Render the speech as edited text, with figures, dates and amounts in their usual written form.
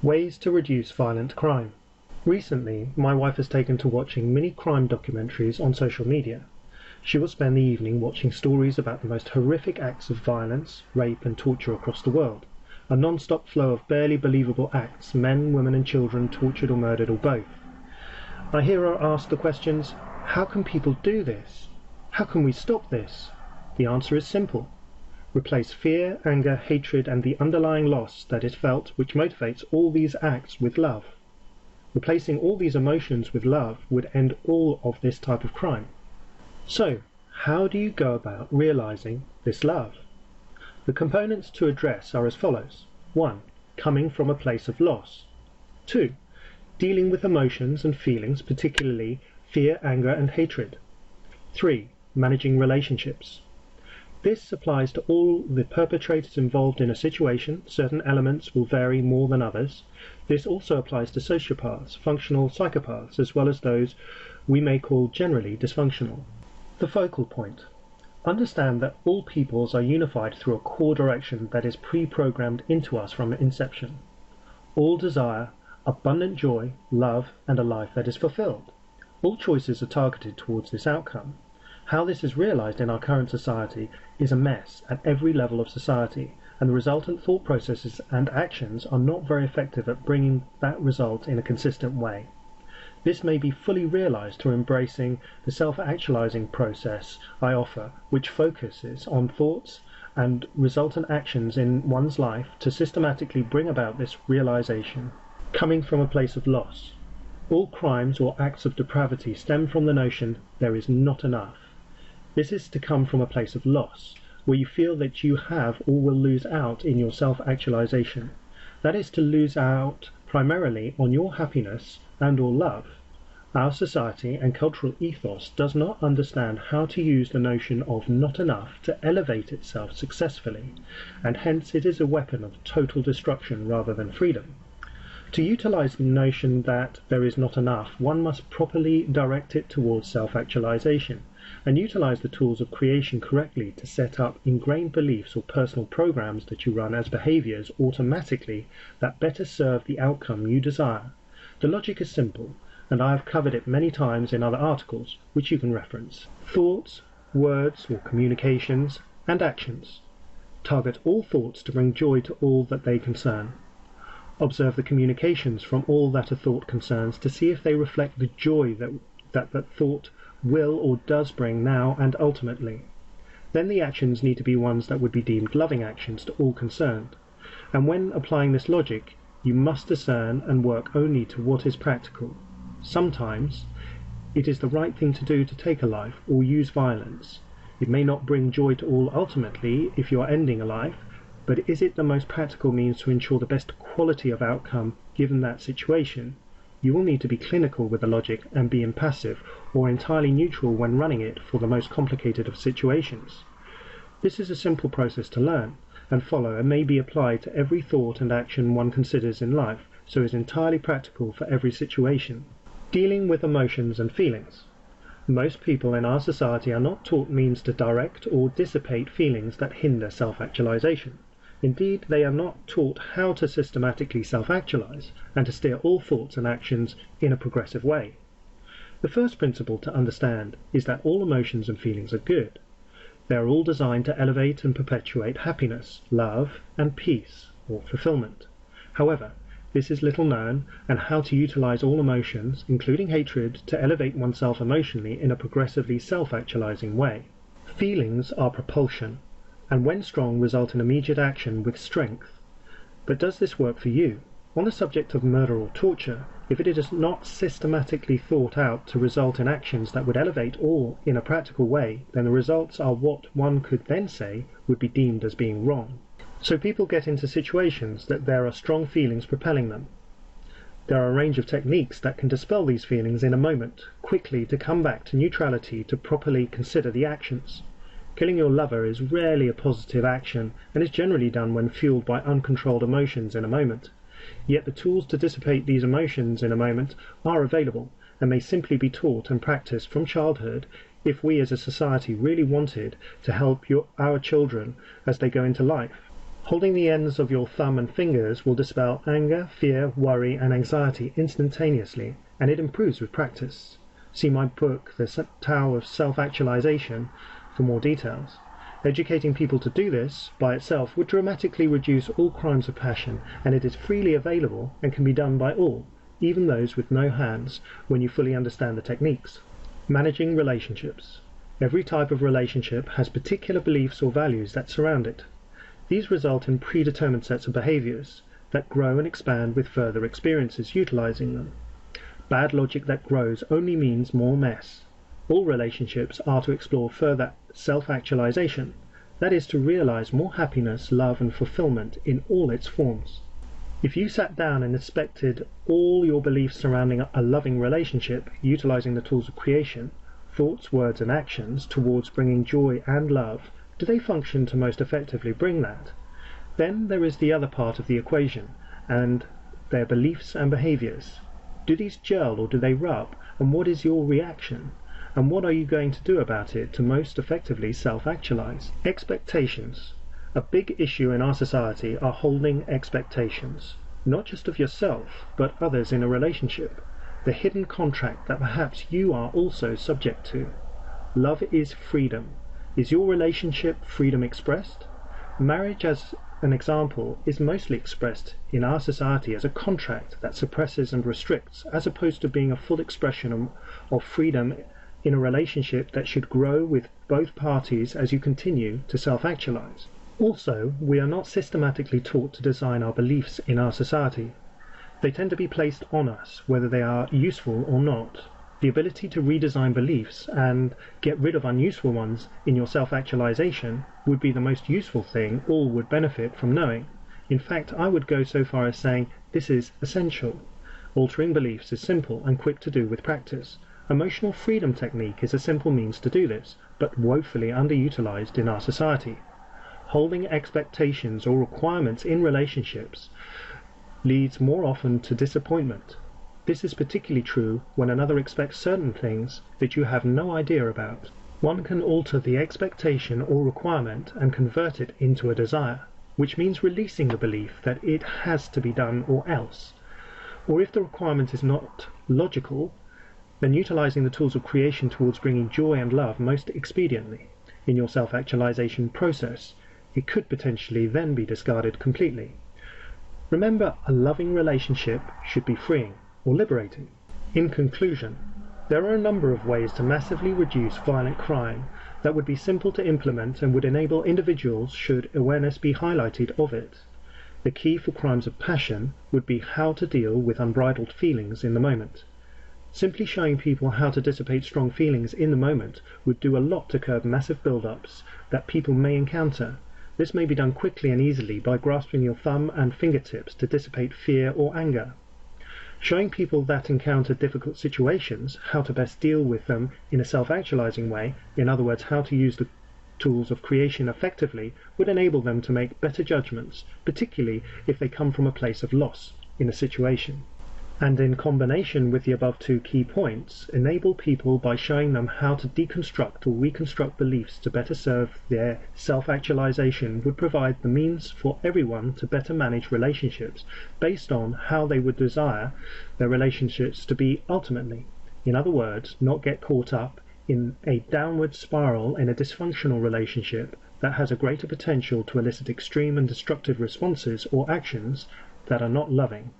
Ways to reduce violent crime. Recently, my wife has taken to watching mini crime documentaries on social media. She will spend the evening watching stories about the most horrific acts of violence, rape and torture across the world. A non-stop flow of barely believable acts, men, women and children tortured or murdered or both. I hear her ask the questions, how can people do this? How can we stop this? The answer is simple. Replace fear, anger, hatred and the underlying loss that is felt which motivates all these acts with love. Replacing all these emotions with love would end all of this type of crime. So, how do you go about realizing this love? The components to address are as follows. 1. Coming from a place of loss. 2. Dealing with emotions and feelings, particularly fear, anger and hatred. 3. Managing relationships. This applies to all the perpetrators involved in a situation. Certain elements will vary more than others. This also applies to sociopaths, functional psychopaths, as well as those we may call generally dysfunctional. The focal point. Understand that all peoples are unified through a core direction that is pre-programmed into us from inception. All desire abundant joy, love, and a life that is fulfilled. All choices are targeted towards this outcome. How this is realized in our current society is a mess at every level of society, and the resultant thought processes and actions are not very effective at bringing that result in a consistent way. This may be fully realized through embracing the self-actualizing process I offer, which focuses on thoughts and resultant actions in one's life to systematically bring about this realization. Coming from a place of loss. All crimes or acts of depravity stem from the notion there is not enough. This is to come from a place of loss, where you feel that you have or will lose out in your self-actualization. That is to lose out primarily on your happiness and or love. Our society and cultural ethos does not understand how to use the notion of not enough to elevate itself successfully, and hence it is a weapon of total destruction rather than freedom. To utilize the notion that there is not enough, one must properly direct it towards self-actualization, and utilize the tools of creation correctly to set up ingrained beliefs or personal programs that you run as behaviors automatically that better serve the outcome you desire. The logic is simple, and I have covered it many times in other articles, which you can reference. Thoughts, words or communications, and actions. Target all thoughts to bring joy to all that they concern. Observe the communications from all that a thought concerns to see if they reflect the joy that thought will or does bring now and ultimately. Then the actions need to be ones that would be deemed loving actions to all concerned. And when applying this logic, you must discern and work only to what is practical. Sometimes it is the right thing to do to take a life or use violence. It may not bring joy to all ultimately if you are ending a life, but is it the most practical means to ensure the best quality of outcome given that situation? You will need to be clinical with the logic and be impassive or entirely neutral when running it for the most complicated of situations. This is a simple process to learn and follow and may be applied to every thought and action one considers in life, so is entirely practical for every situation. Dealing with emotions and feelings. Most people in our society are not taught means to direct or dissipate feelings that hinder self-actualization. Indeed, they are not taught how to systematically self-actualize and to steer all thoughts and actions in a progressive way. The first principle to understand is that all emotions and feelings are good. They are all designed to elevate and perpetuate happiness, love, and peace, or fulfillment. However, this is little known, and how to utilize all emotions, including hatred, to elevate oneself emotionally in a progressively self-actualizing way. Feelings are propulsion, and when strong result in immediate action with strength. But does this work for you? On the subject of murder or torture, if it is not systematically thought out to result in actions that would elevate all in a practical way, then the results are what one could then say would be deemed as being wrong. So people get into situations that there are strong feelings propelling them. There are a range of techniques that can dispel these feelings in a moment, quickly to come back to neutrality to properly consider the actions. Killing your lover is rarely a positive action and is generally done when fueled by uncontrolled emotions in a moment. Yet the tools to dissipate these emotions in a moment are available and may simply be taught and practiced from childhood if we as a society really wanted to help our children as they go into life. Holding the ends of your thumb and fingers will dispel anger, fear, worry, and anxiety instantaneously, and it improves with practice. See my book, The Tao of Self-Actualization, for more details. Educating people to do this by itself would dramatically reduce all crimes of passion, and it is freely available and can be done by all, even those with no hands, when you fully understand the techniques. Managing relationships. Every type of relationship has particular beliefs or values that surround it. These result in predetermined sets of behaviors that grow and expand with further experiences utilizing them. Bad logic that grows only means more mess. All relationships are to explore further self-actualization, that is to realize more happiness, love, and fulfillment in all its forms. If you sat down and inspected all your beliefs surrounding a loving relationship, utilizing the tools of creation, thoughts, words, and actions towards bringing joy and love, do they function to most effectively bring that? Then there is the other part of the equation, and their beliefs and behaviors. Do these gel or do they rub? And what is your reaction? And what are you going to do about it to most effectively self-actualize? Expectations. A big issue in our society are holding expectations, not just of yourself, but others in a relationship. The hidden contract that perhaps you are also subject to. Love is freedom. Is your relationship freedom expressed? Marriage, as an example, is mostly expressed in our society as a contract that suppresses and restricts, as opposed to being a full expression of freedom in a relationship that should grow with both parties as you continue to self-actualize. Also, we are not systematically taught to design our beliefs in our society. They tend to be placed on us, whether they are useful or not. The ability to redesign beliefs and get rid of unuseful ones in your self-actualization would be the most useful thing all would benefit from knowing. In fact, I would go so far as saying this is essential. Altering beliefs is simple and quick to do with practice. Emotional freedom technique is a simple means to do this, but woefully underutilized in our society. Holding expectations or requirements in relationships leads more often to disappointment. This is particularly true when another expects certain things that you have no idea about. One can alter the expectation or requirement and convert it into a desire, which means releasing the belief that it has to be done or else. Or if the requirement is not logical, then utilizing the tools of creation towards bringing joy and love most expediently in your self-actualization process, it could potentially then be discarded completely. Remember, a loving relationship should be freeing or liberating. In conclusion, there are a number of ways to massively reduce violent crime that would be simple to implement and would enable individuals should awareness be highlighted of it. The key for crimes of passion would be how to deal with unbridled feelings in the moment. Simply showing people how to dissipate strong feelings in the moment would do a lot to curb massive build-ups that people may encounter. This may be done quickly and easily by grasping your thumb and fingertips to dissipate fear or anger. Showing people that encounter difficult situations how to best deal with them in a self-actualizing way, in other words, how to use the tools of creation effectively, would enable them to make better judgments, particularly if they come from a place of loss in a situation. And in combination with the above two key points, enable people by showing them how to deconstruct or reconstruct beliefs to better serve their self-actualization would provide the means for everyone to better manage relationships based on how they would desire their relationships to be ultimately. In other words, not get caught up in a downward spiral in a dysfunctional relationship that has a greater potential to elicit extreme and destructive responses or actions that are not loving.